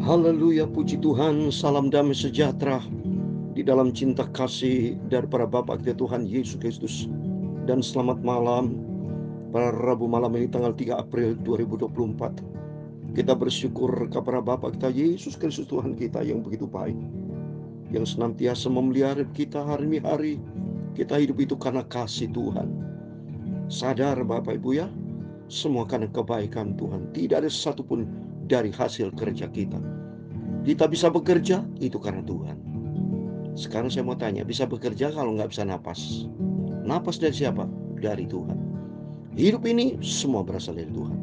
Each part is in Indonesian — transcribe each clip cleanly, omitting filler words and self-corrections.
Haleluya, puji Tuhan, salam damai sejahtera di dalam cinta kasih dari para Bapa kita Tuhan Yesus Kristus. Dan selamat malam pada Rabu malam ini tanggal 3 April 2024. Kita bersyukur kepada Bapa kita Yesus Kristus Tuhan kita yang begitu baik, yang senantiasa memelihara kita hari-hari. Kita hidup itu karena kasih Tuhan. Sadar Bapak Ibu ya, semua karena kebaikan Tuhan. Tidak ada satupun dari hasil kerja kita. Kita bisa bekerja, itu karena Tuhan. Sekarang saya mau tanya, bisa bekerja kalau nggak bisa napas? Napas dari siapa? Dari Tuhan. Hidup ini semua berasal dari Tuhan.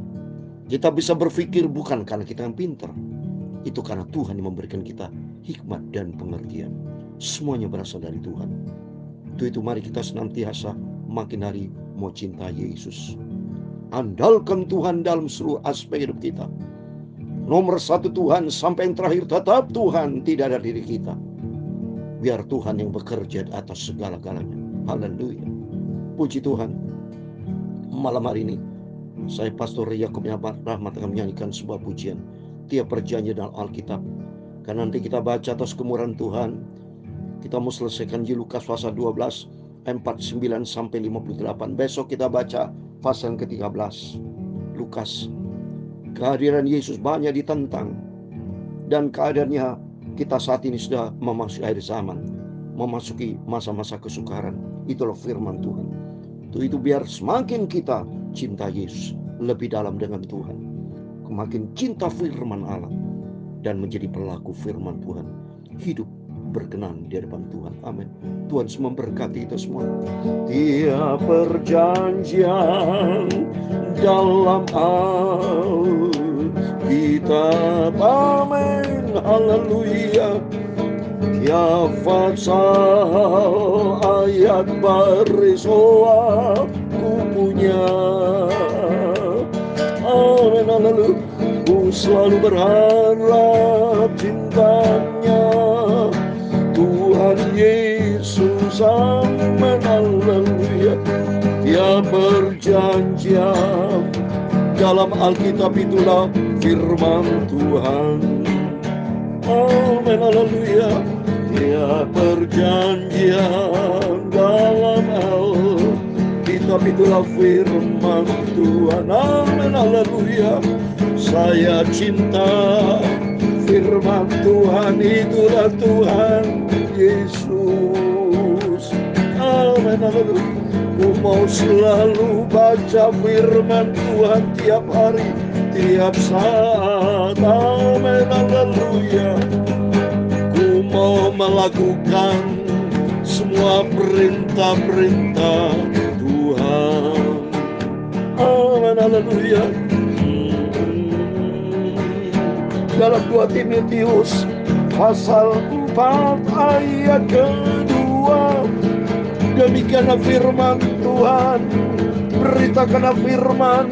Kita bisa berpikir bukan karena kita yang pintar. Itu karena Tuhan yang memberikan kita hikmat dan pengertian. Semuanya berasal dari Tuhan. Itu mari kita senantiasa makin hari mau cinta Yesus. Andalkan Tuhan dalam seluruh aspek hidup kita. Nomor satu Tuhan, sampai yang terakhir tetap Tuhan, tidak ada diri kita. Biar Tuhan yang bekerja atas segala-galanya. Haleluya. Puji Tuhan. Malam hari ini saya Pastor Yakub Rahmat akan menyanyikan sebuah pujian tiap perjanjian dalam Alkitab. Karena nanti kita baca atas kemurahan Tuhan. Kita mau selesaikan di Lukas pasal 12 49 sampai 58. Besok kita baca pasal yang ke-13. Lukas. Kehadiran Yesus banyak ditentang. Dan keadaannya kita saat ini sudah memasuki akhir zaman. Memasuki masa-masa kesukaran. Itulah firman Tuhan. Itu biar semakin kita cinta Yesus lebih dalam dengan Tuhan. Semakin cinta firman Allah. Dan menjadi pelaku firman Tuhan. Hidup berkenan di hadapan Tuhan. Amin. Tuhan memberkati kita semua. Tiap perjanjian dalam Alkitab, amin, haleluya. Tiap pasal ayat baris aku punya, amin, haleluya. Ku selalu berharap cintanya Tuhan Yesus, amin, haleluya. Tiap perjanjian dalam Alkitab itulah firman Tuhan, amin, haleluya. Tiap perjanjian dalam Alkitab itulah firman Tuhan, amin, haleluya. Saya cinta firman Tuhan, itulah Tuhan Yesus, amin, haleluya. Ku mau selalu baca firman Tuhan tiap hari, tiap saat, amin, haleluya. Ku mau melakukan semua perintah-perintah Tuhan, amin, haleluya. Dalam 2 Timotius pasal 4 ayat kedua, demikianlah firman Tuhan, beritakanlah firman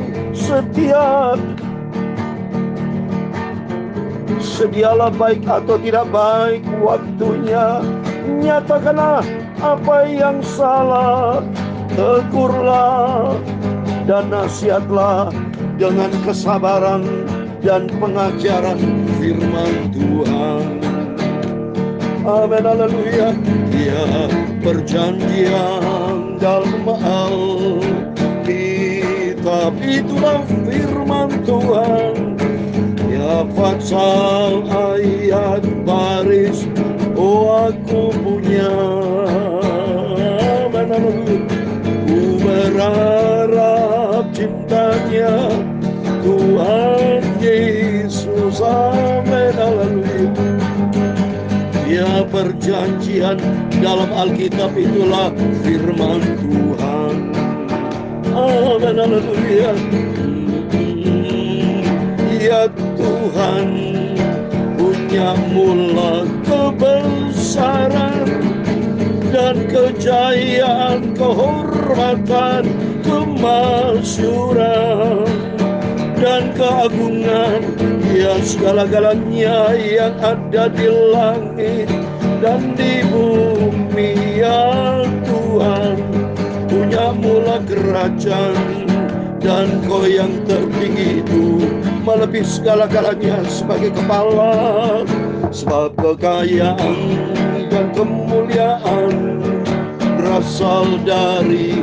sedialah baik atau tidak baik waktunya, nyatakanlah apa yang salah, tegurlah dan nasihatlah dengan kesabaran dan pengajaran firman Tuhan, amin, haleluya. Ya, perjanjian dalam Alkitab itulah firman Tuhan. Ya, pasal ayat baris aku punya, amin, haleluya. Ku berharap cintanya Tuhan Yesus, amin, haleluya. Ya, perjanjian dalam Alkitab itulah firman Tuhan, amin, haleluya. Ya, Tuhan punya mula kebesaran dan kejayaan, kehormatan, kemasyuran dan keagungan, ya segala-galanya yang ada di langit dan di bumi. Ya Tuhan punya mula kerajaan, Dan Kau yang tertinggi itu melebihi segala-galanya sebagai kepala. Sebab kekayaan dan kemuliaan berasal daripadamu,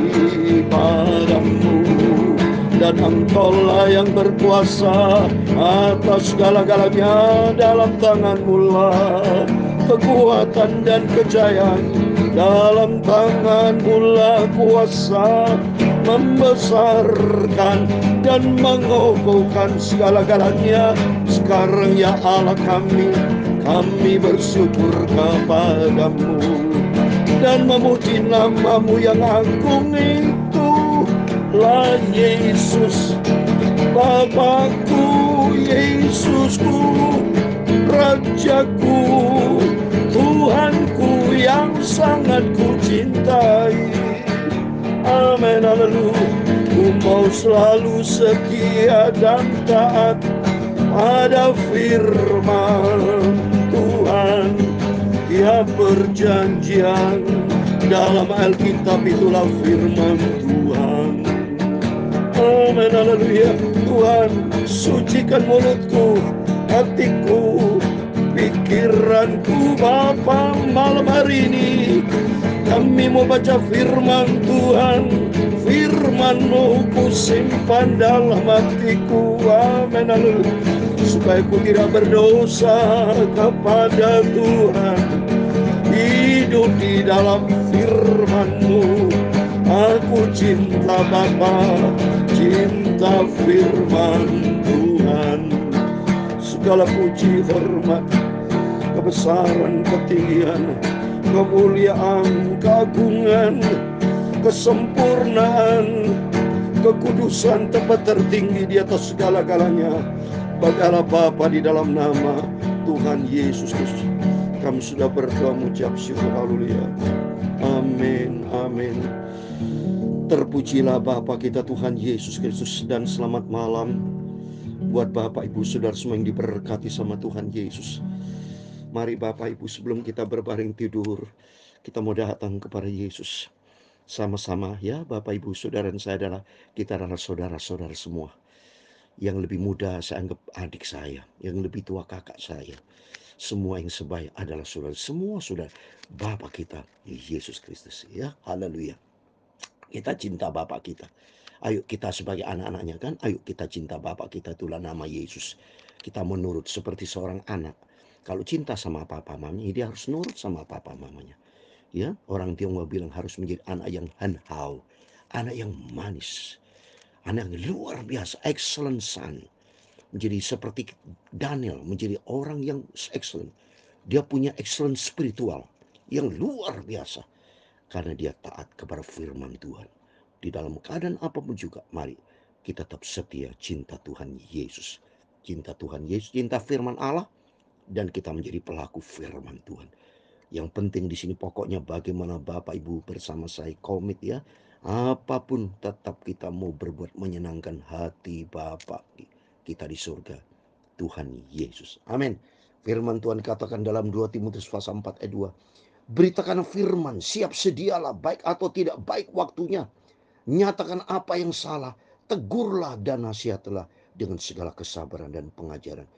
dan Engkaulah yang berkuasa atas segala-galanya. Dalam tangan-Mu lah kekuatan dan kejayaan, dalam tangan-Mu lah kuasa membesarkan dan mengokohkan segala-galanya. Sekarang ya Allah kami bersyukur kepadamu dan memuji nama-Mu yang agung itu lah Yesus, Bapakku, Yesusku, Rajaku, Tuhanku yang sangat ku cintai. Amin, haleluya. Ku mau selalu setia dan taat pada firman Tuhan. Tiap perjanjian dalam Alkitab itulah firman Tuhan. Amin, haleluya. Tuhan, sucikan mulutku, hatiku, pikiranku Bapa. Malam hari ini kami mau baca firman Tuhan. Firman-Mu ku simpan dalam hatiku. Amin, haleluya. Supaya ku tidak berdosa kepada Tuhan. Hidup di dalam firman-Mu. Aku cinta Bapa, cinta firman Tuhan. Segala puji, hormat, kebesaran, ketinggian, kemuliaan, keagungan, kesempurnaan, kekudusan tempat tertinggi di atas segala-galanya bagi Bapa di dalam nama Tuhan Yesus Kristus. Kami sudah berdoa mengucap syukur, haleluya. Amin, amin. Terpujilah Bapa kita Tuhan Yesus Kristus, dan selamat malam buat Bapak Ibu Saudara semua yang diberkati sama Tuhan Yesus. Mari Bapak Ibu, sebelum kita berbaring tidur, kita mau datang kepada Yesus sama-sama ya. Bapak Ibu Saudara dan saya kita adalah saudara-saudara semua. Yang lebih muda saya anggap adik saya, yang lebih tua kakak saya. Semua yang sebaya adalah saudara. Semua saudara Bapa kita Yesus Kristus ya. Haleluya. Kita cinta Bapa kita. Ayo kita sebagai anak-anaknya kan, ayo kita cinta Bapa kita, itulah nama Yesus. Kita menurut seperti seorang anak. Kalau cinta sama papa mamanya, dia harus nurut sama papa mamanya. Ya, orang Tionghoa bilang harus menjadi anak yang hanhau, anak yang manis, anak yang luar biasa, excellent son. Menjadi seperti Daniel, menjadi orang yang excellent. Dia punya excellent spiritual yang luar biasa karena dia taat kepada firman Tuhan. Di dalam keadaan apapun juga, mari kita tetap setia cinta Tuhan Yesus. Cinta Tuhan Yesus, cinta firman Allah, dan kita menjadi pelaku firman Tuhan. Yang penting di sini pokoknya bagaimana Bapak Ibu bersama saya komit ya. Apapun tetap kita mau berbuat menyenangkan hati Bapa kita di surga, Tuhan Yesus. Amin. Firman Tuhan katakan dalam 2 Timotius pasal 4 ayat 2. Beritakan firman, siap sedialah, baik atau tidak baik waktunya. Nyatakan apa yang salah, tegurlah dan nasihatlah dengan segala kesabaran dan pengajaran.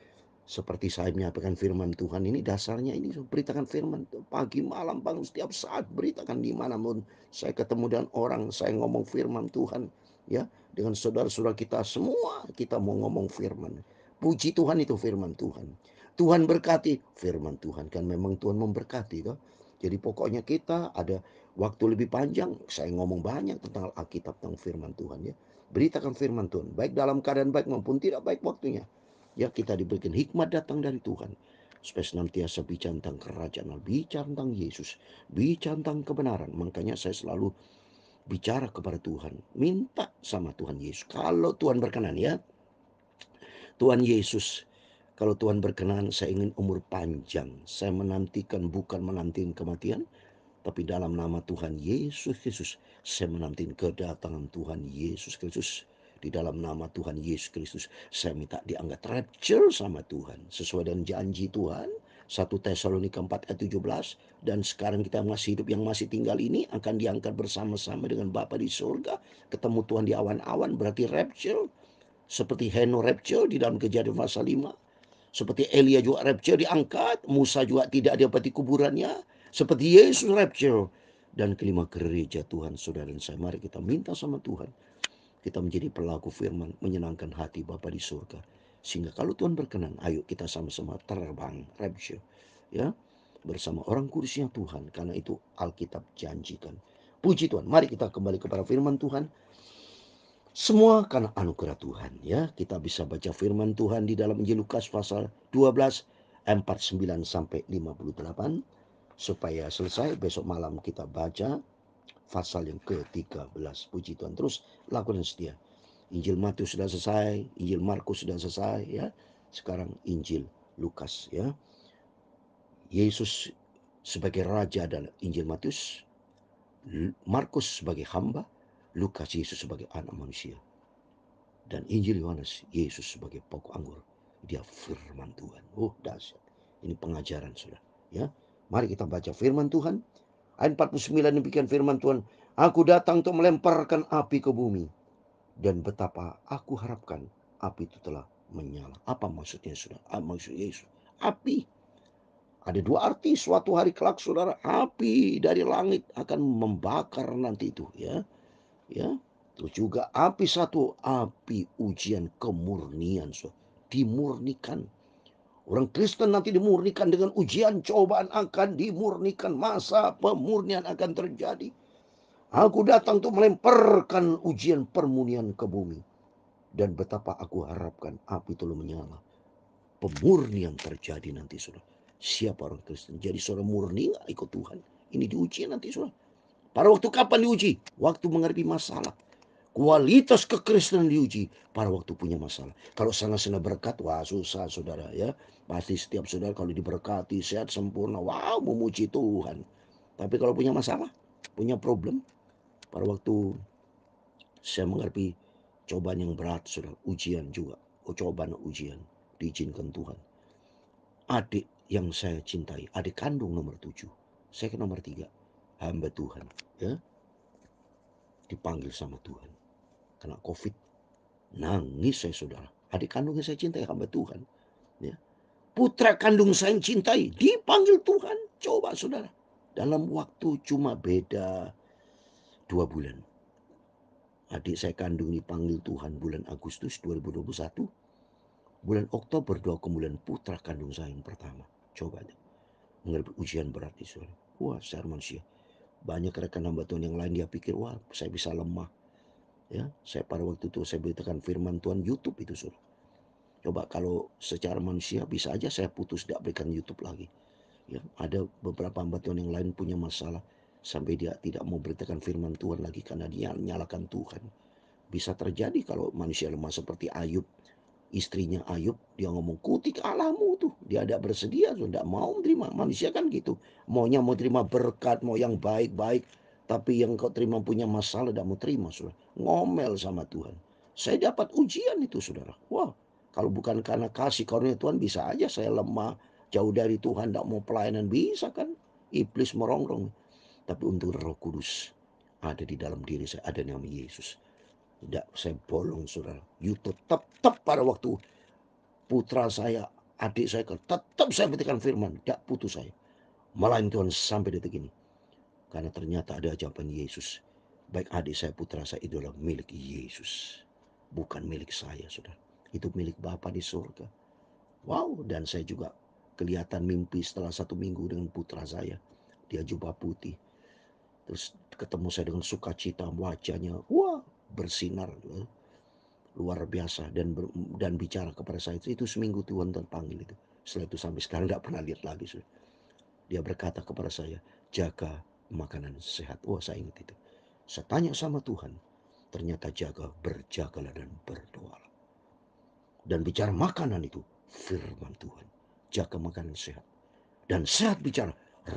Seperti saya menyampaikan firman Tuhan ini, dasarnya ini beritakan firman pagi malam bangun setiap saat, beritakan dimanapun saya ketemu dengan orang, saya ngomong firman Tuhan ya, dengan saudara-saudara kita semua kita mau ngomong firman. Puji Tuhan, itu firman Tuhan. Tuhan berkati, firman Tuhan kan memang Tuhan memberkati toh. Jadi pokoknya kita ada waktu lebih panjang, saya ngomong banyak tentang Alkitab, tentang firman Tuhan ya. Beritakan firman Tuhan, baik dalam keadaan baik maupun tidak baik waktunya. Ya, kita diberikan hikmat datang dari Tuhan. Supaya senantiasa bicara tentang kerajaan, bicara tentang Yesus, bicara tentang kebenaran. Makanya saya selalu bicara kepada Tuhan, minta sama Tuhan Yesus. Kalau Tuhan berkenan ya, Tuhan Yesus, kalau Tuhan berkenan, saya ingin umur panjang. Saya menantikan, bukan menantikan kematian, tapi dalam nama Tuhan Yesus Kristus, saya menantikan kedatangan Tuhan Yesus Kristus. Di dalam nama Tuhan Yesus Kristus, saya minta diangkat rapture sama Tuhan. Sesuai dengan janji Tuhan, 1 Tesalonika 4 ayat 17. Dan sekarang kita masih hidup, yang masih tinggal ini akan diangkat bersama-sama dengan Bapa di surga. Ketemu Tuhan di awan-awan, berarti rapture. Seperti Heno rapture di dalam Kejadian pasal 5. Seperti Elia juga rapture diangkat. Musa juga tidak dapati kuburannya. Seperti Yesus rapture. Dan kelima, gereja Tuhan, saudara dan saya. Mari kita minta sama Tuhan, kita menjadi pelaku firman, menyenangkan hati Bapa di surga. Sehingga kalau Tuhan berkenan, ayo kita sama-sama terbang rapture, ya, bersama orang kudusnya Tuhan. Karena itu Alkitab janjikan. Puji Tuhan. Mari kita kembali kepada firman Tuhan. Semua karena anugerah Tuhan, ya. Kita bisa baca firman Tuhan di dalam Injil Lukas pasal 12 49 sampai 58 supaya selesai. Besok malam kita baca pasal yang ke-13. Puji Tuhan. Terus lakukan setia. Injil Matius sudah selesai, Injil Markus sudah selesai, ya. Sekarang Injil Lukas, ya. Yesus sebagai raja adalah Injil Matius, Markus sebagai hamba, Lukas Yesus sebagai anak manusia. Dan Injil Yohanes, Yesus sebagai pokok anggur. Dia firman Tuhan. Oh, dahsyat. Ini pengajaran, saudara, ya. Mari kita baca firman Tuhan. Ayat 49 demikian firman Tuhan. Aku datang untuk melemparkan api ke bumi. Dan betapa aku harapkan api itu telah menyala. Apa maksudnya, saudara? Maksud Yesus, api. Ada dua arti. Suatu hari kelak, saudara, api dari langit akan membakar nanti itu, ya. Ya. Terus juga api satu, api ujian kemurnian, saudara. Dimurnikan. Orang Kristen nanti dimurnikan dengan ujian, cobaan akan dimurnikan. Masa pemurnian akan terjadi. Aku datang untuk melemparkan ujian permunian ke bumi. Dan betapa aku harapkan api itu menyala. Pemurnian terjadi nanti, saudara. Siapa orang Kristen jadi seorang murni gak ikut Tuhan? Ini diuji nanti, saudara. Pada waktu kapan diuji? Waktu menghadapi masalah. Kualitas kekristenan diuji pada waktu punya masalah. Kalau sana-sana berkat, wah susah, saudara, ya. Pasti setiap saudara kalau diberkati, sehat, sempurna, wow, memuji Tuhan. Tapi kalau punya masalah, punya problem, pada waktu saya menghadapi cobaan yang berat, saudara, ujian juga. Cobaan ujian diizinkan Tuhan. Adik yang saya cintai, adik kandung nomor 7, saya ke nomor 3, hamba Tuhan, ya, dipanggil sama Tuhan kena COVID. Nangis saya, saudara. Adik kandung yang saya cintai, hamba Tuhan, ya. Putra kandung saya yang cintai dipanggil Tuhan. Coba, saudara, dalam waktu cuma beda 2 bulan. Adik saya kandung dipanggil Tuhan bulan Agustus 2021. Bulan Oktober 2 kemudian putra kandung saya yang pertama. Coba deh. Menghadapi ujian berat itu. Wah, secara manusia. Banyak rekan hamba Tuhan yang lain dia pikir, wah, saya bisa lemah. Ya, saya pada waktu itu saya beritakan firman Tuhan YouTube itu, saudara. Coba kalau secara manusia bisa aja saya putus, tidak berikan YouTube lagi. Ya, ada beberapa hamba Tuhan yang lain punya masalah sampai dia tidak mau beritakan firman Tuhan lagi karena dia menyalahkan Tuhan. Bisa terjadi kalau manusia lemah seperti Ayub. Istrinya Ayub, dia ngomong, kutik Allahmu tuh. Dia tidak bersedia, tidak mau menerima. Manusia kan gitu. Maunya mau terima berkat, mau yang baik-baik. Tapi yang kau terima punya masalah, tidak mau terima, saudara. Ngomel sama Tuhan. Saya dapat ujian itu, saudara. Wah, kalau bukan karena kasih karunia Tuhan, bisa aja saya lemah, jauh dari Tuhan, tidak mau pelayanan. Bisa kan? Iblis merongrong. Tapi untuk Roh Kudus ada di dalam diri saya, ada nama Yesus. Tidak, saya bolong, saudara. YouTube tetap pada waktu putra saya, adik saya, tetap saya berikan firman. Tidak putus saya. Melayani Tuhan sampai detik ini. Karena ternyata ada ajaban Yesus. Baik adik saya, putra saya, itu adalah milik Yesus. Bukan milik saya, saudara. Itu milik Bapa di surga. Wow, dan saya juga kelihatan mimpi setelah 1 minggu dengan putra saya. Dia jubah putih. Terus ketemu saya dengan sukacita, wajahnya, wah, bersinar, luar biasa, dan bicara kepada saya. Itu seminggu Tuhan terpanggil itu. Setelah itu sampai sekarang tidak pernah lihat lagi. Dia berkata kepada saya, jaga makanan sehat. Wah, saya ingat itu. Saya tanya sama Tuhan, ternyata jaga, berjagalah dan berdoalah. Dan bicara makanan itu firman Tuhan. Jaga makanan sehat. Dan sehat bicara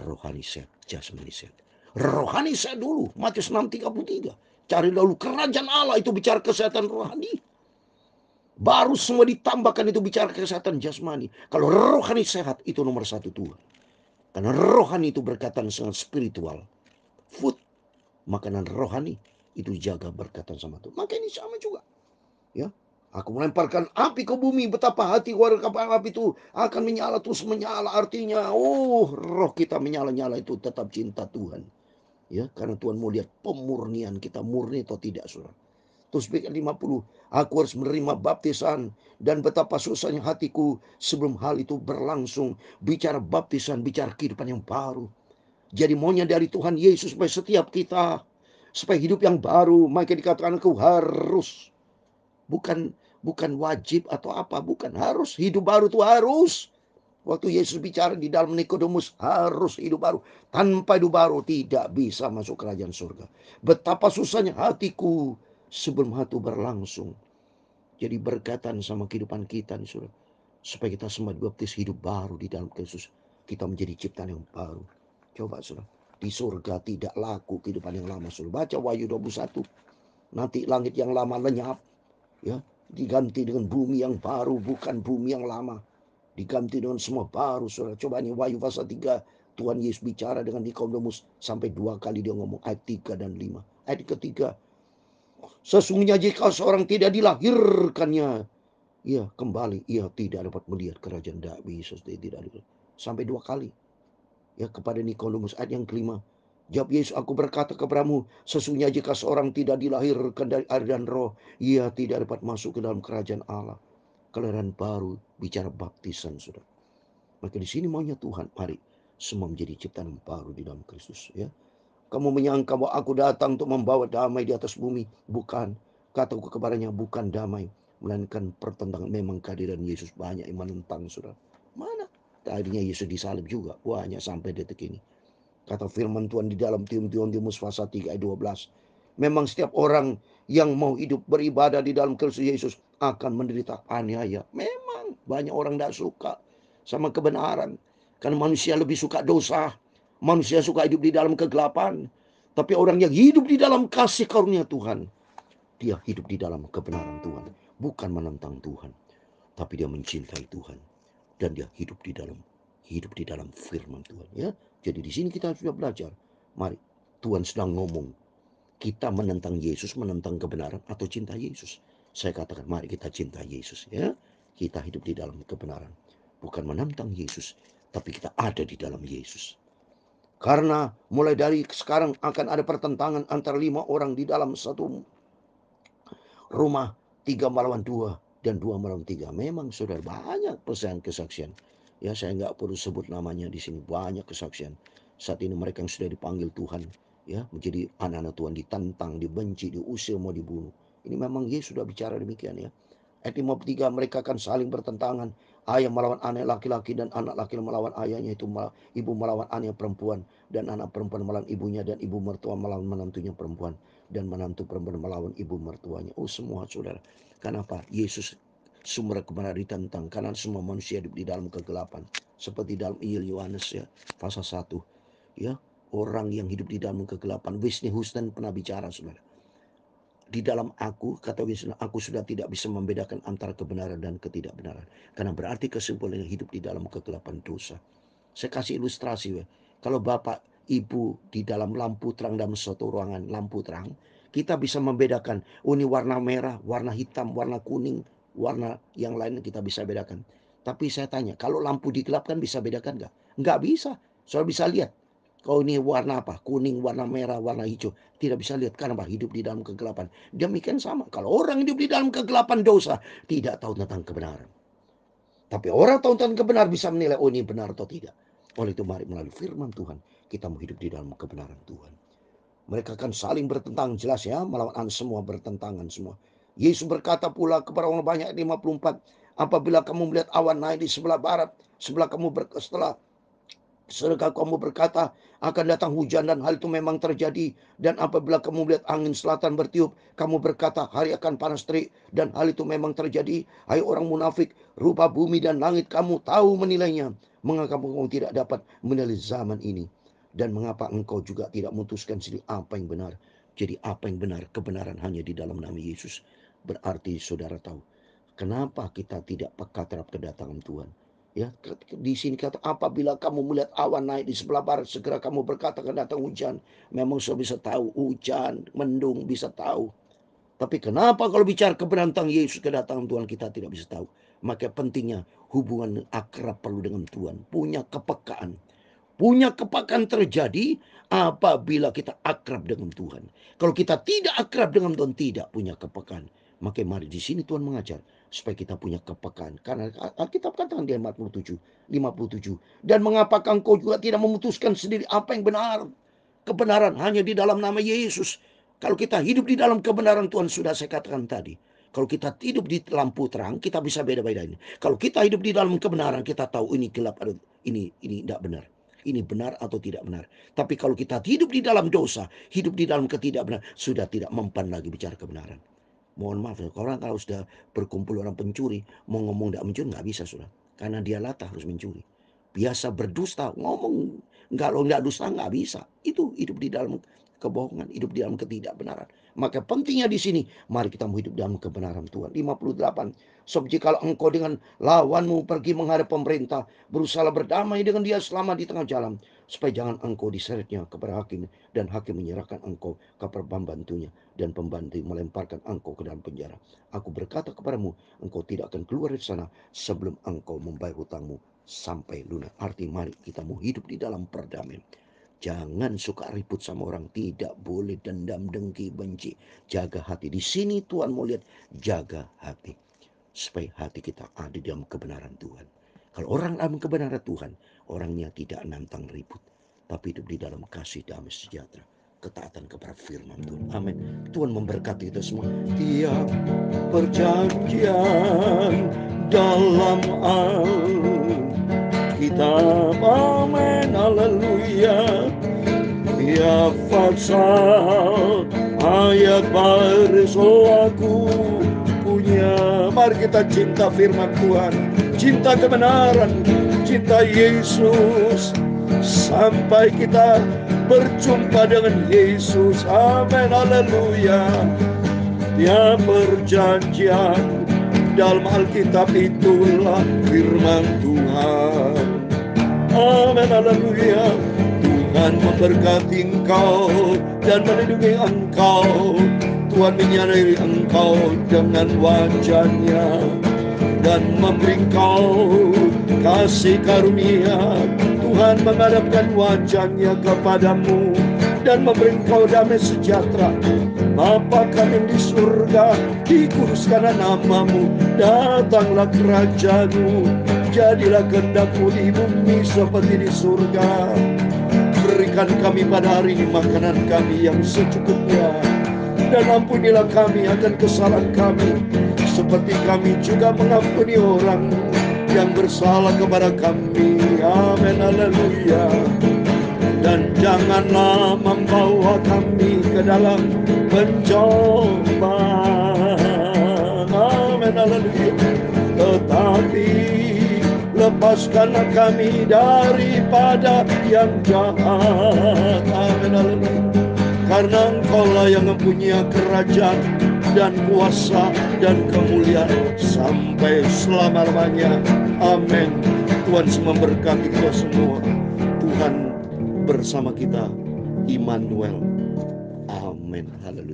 rohani sehat, jasmani sehat. Rohani sehat dulu, Matius 6:33. Cari dahulu kerajaan Allah, itu bicara kesehatan rohani. Baru semua ditambahkan itu bicara kesehatan jasmani. Kalau rohani sehat itu nomor satu Tuhan. Karena rohani itu berkaitan dengan spiritual. Food, makanan rohani itu jaga berkaitan sama Tuhan. Maka ini sama juga. Ya, aku melemparkan api ke bumi, betapa hati warga kapal api itu akan menyala terus menyala. Artinya, roh kita menyala-nyala itu tetap cinta Tuhan. Ya, karena Tuhan mau lihat pemurnian kita murni atau tidak, saudara. Terus bagian 50, aku harus menerima baptisan dan betapa susahnya hatiku sebelum hal itu berlangsung. Bicara baptisan, bicara kehidupan yang baru. Jadi maunya dari Tuhan Yesus supaya setiap kita supaya hidup yang baru. Maka dikatakan aku harus, bukan wajib atau apa, bukan, harus. Hidup baru itu harus. Waktu Yesus bicara di dalam Nikodemus, harus hidup baru. Tanpa hidup baru tidak bisa masuk kerajaan surga. Betapa susahnya hatiku sebelum hati berlangsung. Jadi berkaitan sama kehidupan kita nih, saudara. Supaya kita semua dibaptis hidup baru di dalam Kristus. Kita menjadi ciptaan yang baru. Coba, saudara. Di surga tidak laku kehidupan yang lama, saudara. Baca Wahyu 21. Nanti langit yang lama lenyap, ya, diganti dengan bumi yang baru, bukan bumi yang lama. Diganti dengan semua baru, saudara. Coba ini Wahyu pasal 3. Tuhan Yesus bicara dengan Nikodemus sampai 2 kali dia ngomong, ayat 3 dan 5. Ayat ketiga, sesungguhnya jika seorang tidak dilahirkannya, ia kembali, ia tidak dapat melihat kerajaan. Tidak bisa, tidak ada. Sampai 2 kali. Ya, kepada Nikodemus. Ayat yang kelima, jawab Yesus, aku berkata kepadamu, sesungguhnya jika seorang tidak dilahirkan dari air dan roh, ia tidak dapat masuk ke dalam kerajaan Allah. Kelahiran baru, bicara baptisan, saudara. Maka di sini maunya Tuhan, mari semua menjadi ciptaan yang baru di dalam Kristus. Ya, kamu menyangka bahwa aku datang untuk membawa damai di atas bumi? Bukan. Kataku kepadanya, bukan damai, melainkan pertentangan. Memang kehadiran Yesus banyak yang menentang, saudara. Mana? Tadinya Yesus disalib juga, banyak sampai detik ini. Kata firman Tuhan di dalam Timotius pasal 3 ayat 12. Memang setiap orang yang mau hidup beribadah di dalam Kristus Yesus akan menderita aniaya. Memang banyak orang tidak suka sama kebenaran. Karena manusia lebih suka dosa. Manusia suka hidup di dalam kegelapan. Tapi orang yang hidup di dalam kasih karunia Tuhan, dia hidup di dalam kebenaran Tuhan. Bukan menentang Tuhan, tapi dia mencintai Tuhan. Dan dia hidup di dalam firman Tuhan. Ya, jadi di sini kita sudah belajar. Mari, Tuhan sedang ngomong. Kita menentang Yesus, menentang kebenaran, atau cinta Yesus. Saya katakan, mari kita cinta Yesus. Ya, kita hidup di dalam kebenaran. Bukan menentang Yesus, tapi kita ada di dalam Yesus. Karena mulai dari sekarang akan ada pertentangan antara 5 orang di dalam satu rumah, 3 melawan 2 dan 2 melawan 3. Memang saudara, banyak kesaksian. Ya, saya nggak perlu sebut namanya di sini. Banyak kesaksian. Saat ini mereka yang sudah dipanggil Tuhan, ya, menjadi anak-anak Tuhan, ditantang, dibenci, diusir, mau dibunuh. Ini memang Yesus sudah bicara demikian, ya. Ayat 53, mereka akan saling bertentangan. Ayah melawan anak laki-laki dan anak laki melawan ayahnya, itu ibu melawan anak perempuan, dan anak perempuan melawan ibunya, dan ibu mertua melawan menantunya perempuan, dan menantu perempuan melawan ibu mertuanya. Semua, saudara. Kenapa? Yesus sumber kebenaran ditentang, karena semua manusia hidup di dalam kegelapan. Seperti dalam Injil Yohanes, ya, pasal 1. Ya, orang yang hidup di dalam kegelapan. Whitney Houston pernah bicara, saudara. Di dalam aku, kata Yesus, aku sudah tidak bisa membedakan antara kebenaran dan ketidakbenaran. Karena berarti kesimpulannya hidup di dalam kegelapan dosa. Saya kasih ilustrasi, ya. Kalau bapak, ibu di dalam lampu terang dalam suatu ruangan, lampu terang, kita bisa membedakan, ini warna merah, warna hitam, warna kuning, warna yang lain kita bisa bedakan. Tapi saya tanya, kalau lampu digelapkan bisa bedakan nggak? Nggak bisa. Soalnya bisa lihat. Kalau ini warna apa? Kuning, warna merah, warna hijau. Tidak bisa lihat karena hidup di dalam kegelapan. Demikian sama. Kalau orang hidup di dalam kegelapan dosa, tidak tahu tentang kebenaran. Tapi orang tahu tentang kebenaran bisa menilai, ini benar atau tidak. Oleh itu mari melalui firman Tuhan, kita mau hidup di dalam kebenaran Tuhan. Mereka akan saling bertentang, jelas, ya, melawan semua, bertentangan semua. Yesus berkata pula kepada orang banyak, 54, apabila kamu melihat awan naik di sebelah barat, sebelah kamu setelah kamu berkata akan datang hujan, dan hal itu memang terjadi. Dan apabila kamu melihat angin selatan bertiup, kamu berkata hari akan panas terik, dan hal itu memang terjadi. Hai orang munafik, rupa bumi dan langit kamu tahu menilainya. Mengapa kamu tidak dapat menilai zaman ini? Dan mengapa engkau juga tidak memutuskan sendiri apa yang benar? Jadi apa yang benar? Kebenaran hanya di dalam nama Yesus. Berarti saudara tahu, Kenapa kita tidak peka terhadap kedatangan Tuhan? Ya, di sini kata, apabila kamu melihat awan naik di sebelah barat, segera kamu berkata akan datang hujan. Memang sudah bisa tahu hujan, mendung bisa tahu. Tapi kenapa kalau bicara kebenaran tentang Yesus, kedatangan Tuhan, kita tidak bisa tahu? Maka pentingnya hubungan akrab perlu dengan Tuhan. Punya kepekaan. Punya kepekaan terjadi apabila kita akrab dengan Tuhan. Kalau kita tidak akrab dengan Tuhan, tidak punya kepekaan. Maka mari di sini Tuhan mengajar supaya kita punya kepekaan. Karena Alkitab katakan di 57. Dan mengapakah engkau juga tidak memutuskan sendiri apa yang benar? Kebenaran hanya di dalam nama Yesus. Kalau kita hidup di dalam kebenaran Tuhan, sudah saya katakan tadi. Kalau kita hidup di lampu terang, kita bisa beda-bedain. Kalau kita hidup di dalam kebenaran, kita tahu ini gelap, ini tidak benar. Ini benar atau tidak benar. Tapi kalau kita hidup di dalam dosa, hidup di dalam ketidakbenaran, sudah tidak mempan lagi bicara kebenaran. Mohon maaf, orang kalau sudah berkumpul orang pencuri, mau ngomong tidak mencuri, nggak bisa, sudah. Karena dia latah harus mencuri. Biasa berdusta, ngomong kalau nggak dusta nggak bisa. Itu hidup di dalam kebohongan, hidup di dalam ketidakbenaran. Maka pentingnya di sini, mari kita mau hidup dalam kebenaran Tuhan. 58. Sebab jikalau engkau dengan lawanmu pergi menghadap pemerintah, berusaha berdamai dengan dia selama di tengah jalan, supaya jangan engkau diseretnya kepada hakim, dan hakim menyerahkan engkau kepada pembantunya, dan pembantu melemparkan engkau ke dalam penjara. Aku berkata kepadamu, engkau tidak akan keluar dari sana sebelum engkau membayar hutangmu sampai lunas. Arti mari kita mau hidup di dalam perdamaian. Jangan suka ribut sama orang. Tidak boleh dendam, dengki, benci. Jaga hati. Di sini Tuhan mau lihat, jaga hati. Supaya hati kita ada di dalam kebenaran Tuhan. Kalau orang dalam kebenaran Tuhan, orangnya tidak nantang ribut, tapi hidup di dalam kasih, damai, sejahtera, ketaatan kepada firman Tuhan. Amin. Tuhan memberkati kita semua. Tiap perjanjian dalam Alkitab, amin, haleluya. Tiap pasal ayat baru aku punya. Mari kita cinta firman Tuhan, cinta kebenaran, cinta Yesus, sampai kita berjumpa dengan Yesus. Amin, haleluya. Tiap perjanjian dalam Alkitab itulah firman Tuhan. Amin, haleluya. Tuhan memberkati engkau dan melindungi engkau. Tuhan menyinari engkau dengan wajah-Nya dan memberi engkau kasih karunia. Tuhan menghadapkan wajah-Nya kepadamu dan memberi engkau damai sejahtera. Bapa kami di surga, dikuduskanlah namamu, datanglah kerajaan-Mu, jadilah kehendak-Mu di bumi seperti di surga. Berikan kami pada hari ini makanan kami yang secukupnya, dan ampunilah kami akan kesalahan kami, seperti kami juga mengampuni orang yang bersalah kepada kami. Amin, haleluya. Dan janganlah membawa kami ke dalam pencobaan. Amin, haleluya. Tetapi lepaskanlah kami daripada yang jahat. Amin, haleluya. Karena Engkaulah yang mempunyai kerajaan dan kuasa dan kemuliaan sampai selama-lamanya. Amin. Tuhan memberkati kita semua. Tuhan bersama kita, Immanuel. Amin. Haleluya.